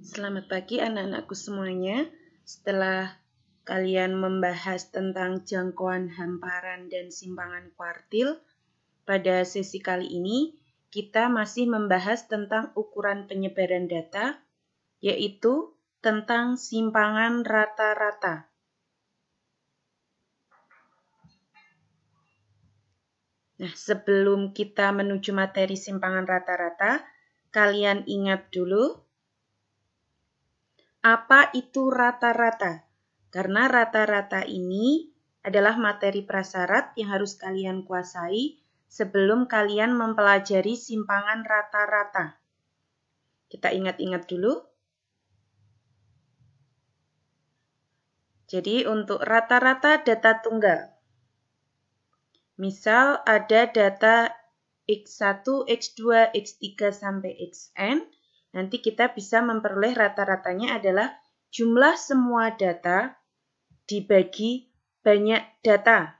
Selamat pagi anak-anakku semuanya. Setelah kalian membahas tentang jangkauan hamparan dan simpangan kuartil, pada sesi kali ini kita masih membahas tentang ukuran penyebaran data, yaitu tentang simpangan rata-rata. Nah, sebelum kita menuju materi simpangan rata-rata, kalian ingat dulu apa itu rata-rata? Karena rata-rata ini adalah materi prasyarat yang harus kalian kuasai sebelum kalian mempelajari simpangan rata-rata. Kita ingat-ingat dulu. Jadi untuk rata-rata data tunggal. Misal ada data X1, X2, X3 sampai Xn. Nanti kita bisa memperoleh rata-ratanya adalah jumlah semua data dibagi banyak data.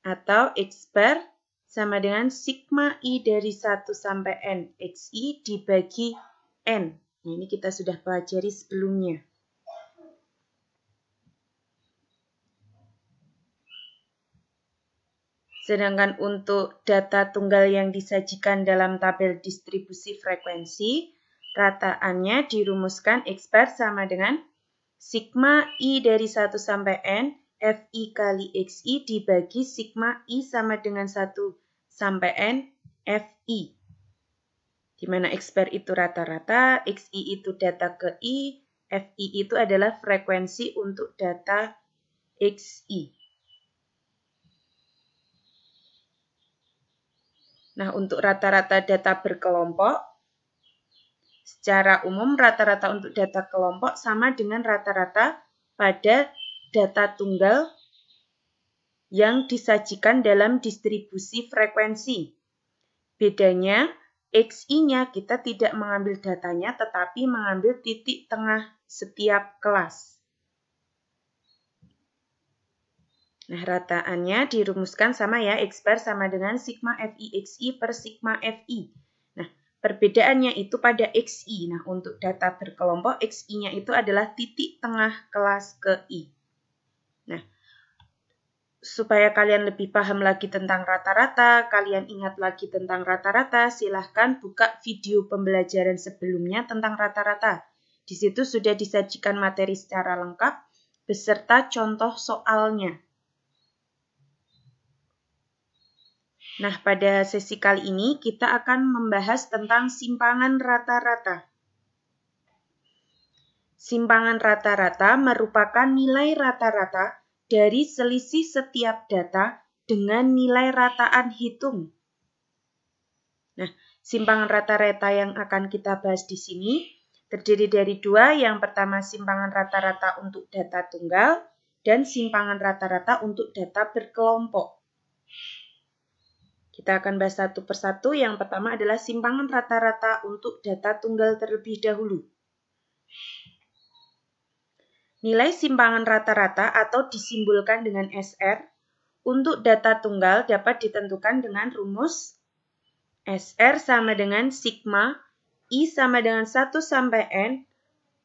Atau X bar sama dengan sigma I dari 1 sampai N. XI dibagi N. Nah, ini kita sudah pelajari sebelumnya. Sedangkan untuk data tunggal yang disajikan dalam tabel distribusi frekuensi, rataannya dirumuskan X bar sama dengan sigma I dari 1 sampai N, Fi kali Xi dibagi sigma I sama dengan 1 sampai N, Fi. Di mana X bar itu rata-rata, Xi itu data ke I, Fi itu adalah frekuensi untuk data Xi. Nah, untuk rata-rata data berkelompok, secara umum rata-rata untuk data kelompok sama dengan rata-rata pada data tunggal yang disajikan dalam distribusi frekuensi. Bedanya, Xi-nya kita tidak mengambil datanya, tetapi mengambil titik tengah setiap kelas. Nah, rataannya dirumuskan sama ya, X bar sama dengan sigma Fi Xi per sigma Fi. Nah, perbedaannya itu pada Xi. Nah, untuk data berkelompok, Xi-nya itu adalah titik tengah kelas ke I. Nah, supaya kalian lebih paham lagi tentang rata-rata, kalian ingat lagi tentang rata-rata, silahkan buka video pembelajaran sebelumnya tentang rata-rata. Di situ sudah disajikan materi secara lengkap, beserta contoh soalnya. Nah, pada sesi kali ini kita akan membahas tentang simpangan rata-rata. Simpangan rata-rata merupakan nilai rata-rata dari selisih setiap data dengan nilai rataan hitung. Nah, simpangan rata-rata yang akan kita bahas di sini terdiri dari dua. Yang pertama simpangan rata-rata untuk data tunggal dan simpangan rata-rata untuk data berkelompok. Kita akan bahas satu persatu. Yang pertama adalah simpangan rata-rata untuk data tunggal terlebih dahulu. Nilai simpangan rata-rata atau disimbolkan dengan SR untuk data tunggal dapat ditentukan dengan rumus SR sama dengan sigma I sama dengan 1 sampai N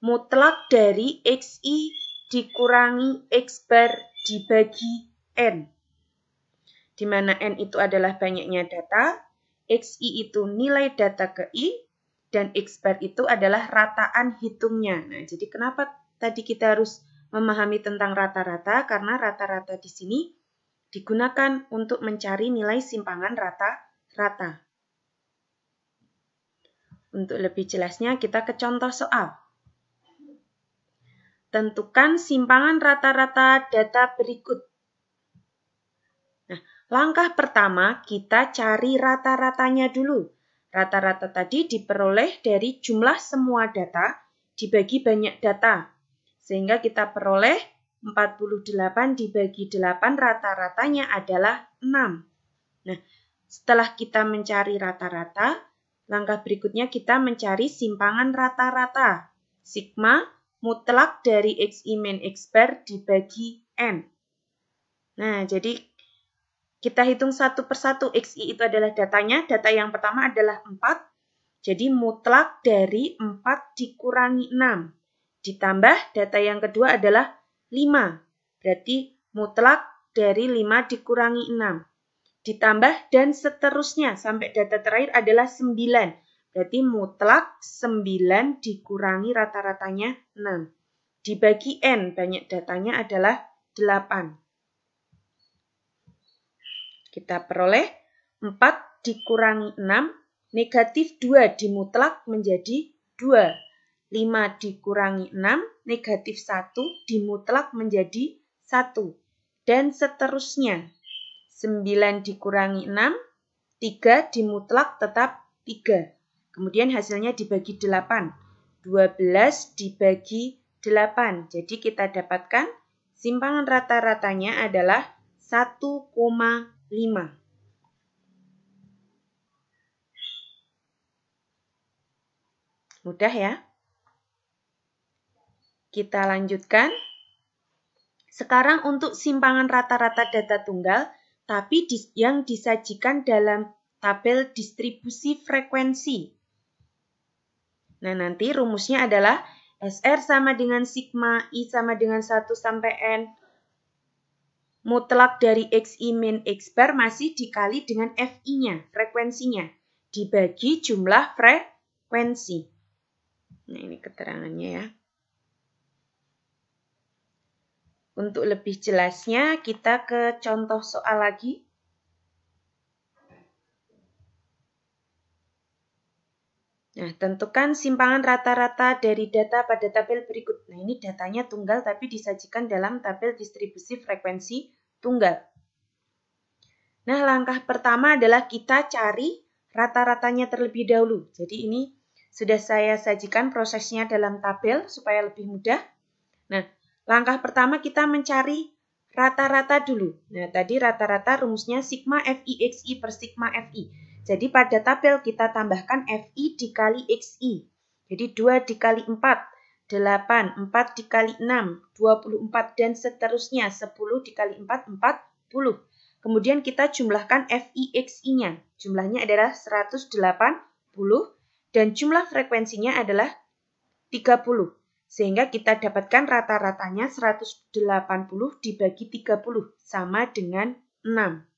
mutlak dari Xi dikurangi X bar dibagi N. Di mana N itu adalah banyaknya data, Xi itu nilai data ke I, dan X bar itu adalah rataan hitungnya. Nah, jadi kenapa tadi kita harus memahami tentang rata-rata? Karena rata-rata di sini digunakan untuk mencari nilai simpangan rata-rata. Untuk lebih jelasnya kita ke contoh soal. Tentukan simpangan rata-rata data berikut. Langkah pertama, kita cari rata-ratanya dulu. Rata-rata tadi diperoleh dari jumlah semua data dibagi banyak data. Sehingga kita peroleh 48 dibagi 8, rata-ratanya adalah 6. Nah, setelah kita mencari rata-rata, langkah berikutnya kita mencari simpangan rata-rata. Sigma mutlak dari Xi min X bar dibagi N. Nah, jadi kita hitung satu persatu. Xi itu adalah datanya. Data yang pertama adalah 4. Jadi mutlak dari 4 dikurangi 6. Ditambah data yang kedua adalah 5. Berarti mutlak dari 5 dikurangi 6. Ditambah dan seterusnya sampai data terakhir adalah 9. Berarti mutlak 9 dikurangi rata-ratanya 6. Dibagi N, banyak datanya adalah 8. Kita peroleh 4 dikurangi 6, negatif 2 dimutlak menjadi 2. 5 dikurangi 6, negatif 1 dimutlak menjadi 1. Dan seterusnya. 9 dikurangi 6, 3 dimutlak tetap 3. Kemudian hasilnya dibagi 8. 12 dibagi 8. Jadi kita dapatkan simpangan rata-ratanya adalah 1,5. Mudah ya? Kita lanjutkan. Sekarang untuk simpangan rata-rata data tunggal, tapi yang disajikan dalam tabel distribusi frekuensi. Nah, nanti rumusnya adalah SR sama dengan sigma, I sama dengan 1 sampai N. Mutlak dari XI min X bar masih dikali dengan FI-nya, frekuensinya. Dibagi jumlah frekuensi. Nah, ini keterangannya ya. Untuk lebih jelasnya, kita ke contoh soal lagi. Nah, tentukan simpangan rata-rata dari data pada tabel berikut. Nah, ini datanya tunggal tapi disajikan dalam tabel distribusi frekuensi tunggal. Nah, langkah pertama adalah kita cari rata-ratanya terlebih dahulu. Jadi ini sudah saya sajikan prosesnya dalam tabel supaya lebih mudah. Nah, langkah pertama kita mencari rata-rata dulu. Nah, tadi rata-rata rumusnya sigma FIXI per sigma FI. Jadi pada tabel kita tambahkan FI dikali XI. Jadi 2 dikali 4, 8, 4 dikali 6, 24, dan seterusnya. 10 dikali 4, 40. Kemudian kita jumlahkan FI/XI-nya. Jumlahnya adalah 180 dan jumlah frekuensinya adalah 30. Sehingga kita dapatkan rata-ratanya 180 dibagi 30 sama dengan 6.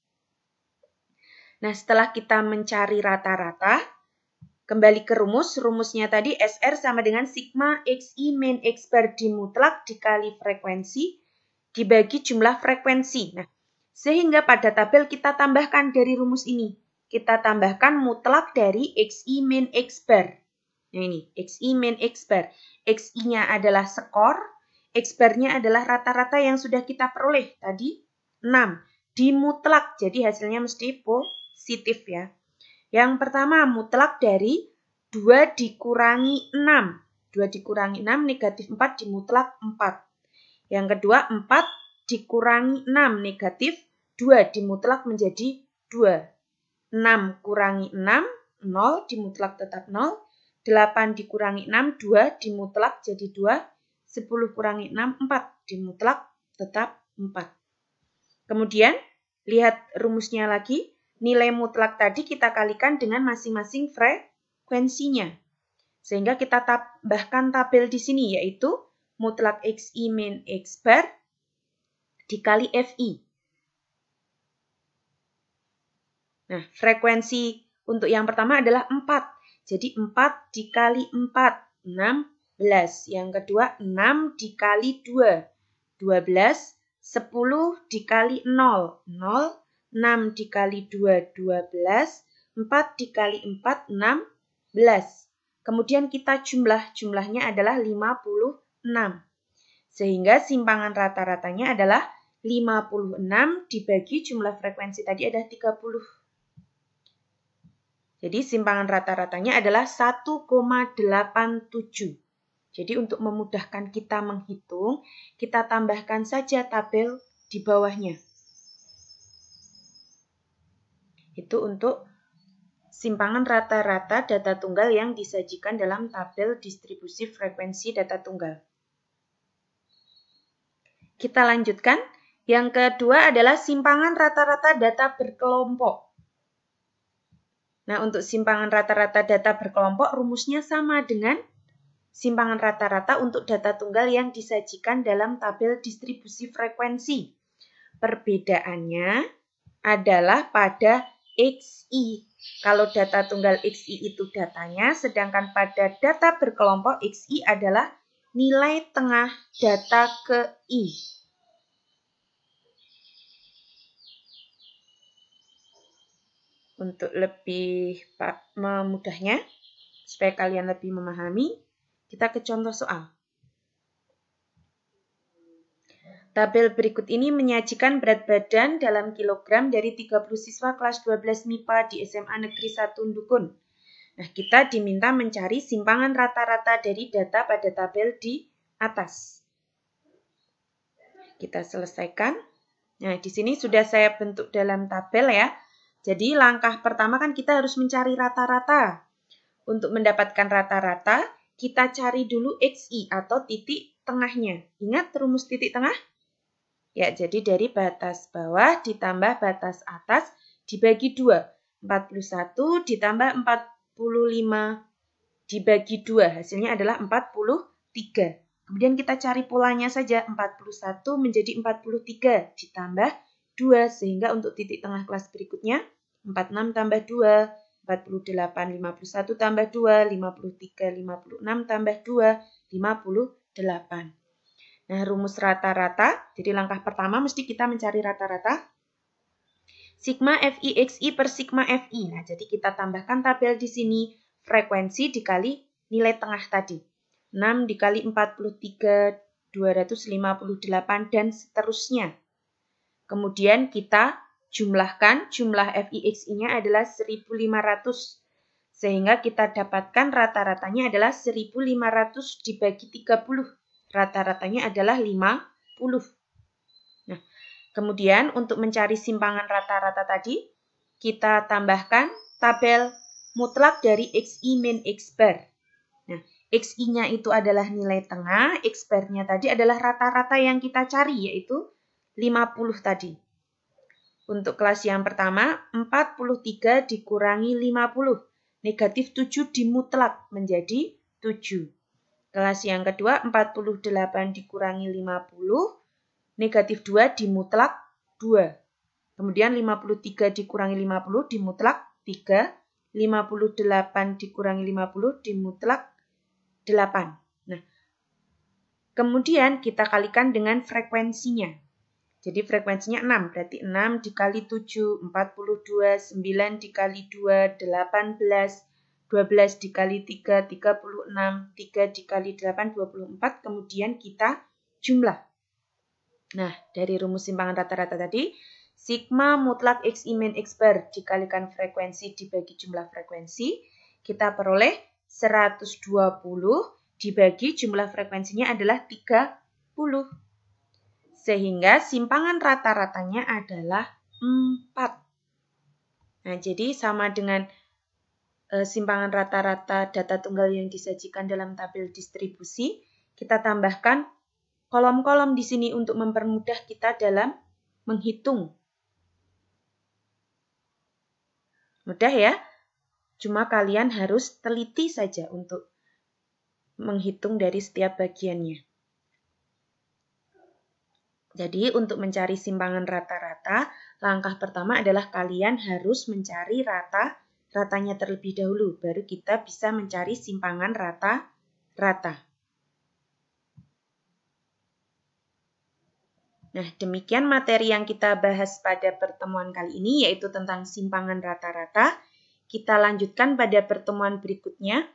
Nah, setelah kita mencari rata-rata, kembali ke rumus. Rumusnya tadi SR sama dengan sigma XI min X bar dimutlak dikali frekuensi dibagi jumlah frekuensi. Nah, sehingga pada tabel kita tambahkan dari rumus ini. Kita tambahkan mutlak dari XI min X bar. Nah ini, XI min X bar. XI-nya adalah skor, X bar-nya adalah rata-rata yang sudah kita peroleh tadi 6. Dimutlak, jadi hasilnya mesti positif ya. Yang pertama mutlak dari 2 dikurangi 6. 2 dikurangi 6 negatif 4 dimutlak 4. Yang kedua 4 dikurangi 6 negatif 2 dimutlak menjadi 2. 6 kurangi 6, 0 dimutlak tetap 0. 8 dikurangi 6, 2 dimutlak jadi 2. 10 kurangi 6, 4 dimutlak tetap 4. Kemudian lihat rumusnya lagi. Nilai mutlak tadi kita kalikan dengan masing-masing frekuensinya. Sehingga kita tambahkan tabel di sini yaitu mutlak XI min X bar dikali FI. Nah, frekuensi untuk yang pertama adalah 4. Jadi 4 dikali 4, 16. Yang kedua 6 dikali 2, 12. 10 dikali 0, 0. 6 dikali 2, 12. 4 dikali 4, 16. Kemudian kita jumlahnya adalah 56. Sehingga simpangan rata-ratanya adalah 56 dibagi jumlah frekuensi tadi ada 30. Jadi simpangan rata-ratanya adalah 1,87. Jadi untuk memudahkan kita menghitung, kita tambahkan saja tabel di bawahnya. Itu untuk simpangan rata-rata data tunggal yang disajikan dalam tabel distribusi frekuensi data tunggal. Kita lanjutkan. Yang kedua adalah simpangan rata-rata data berkelompok. Nah, untuk simpangan rata-rata data berkelompok rumusnya sama dengan simpangan rata-rata untuk data tunggal yang disajikan dalam tabel distribusi frekuensi. Perbedaannya adalah pada XI. Kalau data tunggal XI itu datanya, sedangkan pada data berkelompok XI adalah nilai tengah data ke I. Untuk lebih memudahnya, supaya kalian lebih memahami, kita ke contoh soal. Tabel berikut ini menyajikan berat badan dalam kilogram dari 30 siswa kelas 12 MIPA di SMA Negeri 1 Ndukun. Nah, kita diminta mencari simpangan rata-rata dari data pada tabel di atas. Kita selesaikan. Nah, di sini sudah saya bentuk dalam tabel ya. Jadi, langkah pertama kan kita harus mencari rata-rata. Untuk mendapatkan rata-rata, kita cari dulu XI atau titik tengahnya. Ingat rumus titik tengah? Ya, jadi dari batas bawah ditambah batas atas dibagi 2. 41 ditambah 45 dibagi 2. Hasilnya adalah 43. Kemudian kita cari polanya saja. 41 menjadi 43 ditambah 2. Sehingga untuk titik tengah kelas berikutnya, 46 tambah 2, 48, 51 tambah 2, 53, 56 tambah 2, 58. Nah, rumus rata-rata, jadi langkah pertama mesti kita mencari rata-rata. Sigma FI XI per sigma FI. Nah, jadi kita tambahkan tabel di sini, frekuensi dikali nilai tengah tadi. 6 dikali 43, 258, dan seterusnya. Kemudian kita jumlahkan, jumlah FI XI-nya adalah 1500. Sehingga kita dapatkan rata-ratanya adalah 1500 dibagi 30. Rata-ratanya adalah 50. Nah, kemudian untuk mencari simpangan rata-rata tadi, kita tambahkan tabel mutlak dari XI min X bar. Nah, XI-nya itu adalah nilai tengah, X bar-nya tadi adalah rata-rata yang kita cari, yaitu 50 tadi. Untuk kelas yang pertama, 43 dikurangi 50. Negatif 7 dimutlak menjadi 7. Kelas yang kedua, 48 dikurangi 50, negatif 2 dimutlak 2. Kemudian 53 dikurangi 50 dimutlak 3, 58 dikurangi 50 dimutlak 8. Nah, kemudian kita kalikan dengan frekuensinya. Jadi frekuensinya 6, berarti 6 dikali 7, 42, 9 dikali 2, 18, 12 dikali 3, 36, 3 dikali 8, 24, kemudian kita jumlah. Nah, dari rumus simpangan rata-rata tadi, sigma mutlak XI min X bar dikalikan frekuensi dibagi jumlah frekuensi, kita peroleh 120 dibagi jumlah frekuensinya adalah 30. Sehingga simpangan rata-ratanya adalah 4. Nah, jadi sama dengan simpangan rata-rata data tunggal yang disajikan dalam tabel distribusi, kita tambahkan kolom-kolom di sini untuk mempermudah kita dalam menghitung. Mudah ya? Cuma kalian harus teliti saja untuk menghitung dari setiap bagiannya. Jadi untuk mencari simpangan rata-rata, langkah pertama adalah kalian harus mencari ratanya terlebih dahulu, baru kita bisa mencari simpangan rata-rata. Nah, demikian materi yang kita bahas pada pertemuan kali ini, yaitu tentang simpangan rata-rata. Kita lanjutkan pada pertemuan berikutnya.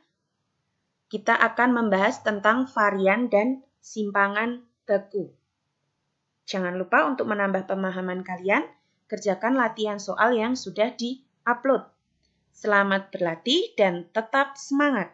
Kita akan membahas tentang varian dan simpangan baku. Jangan lupa untuk menambah pemahaman kalian, kerjakan latihan soal yang sudah di-upload. Selamat berlatih dan tetap semangat!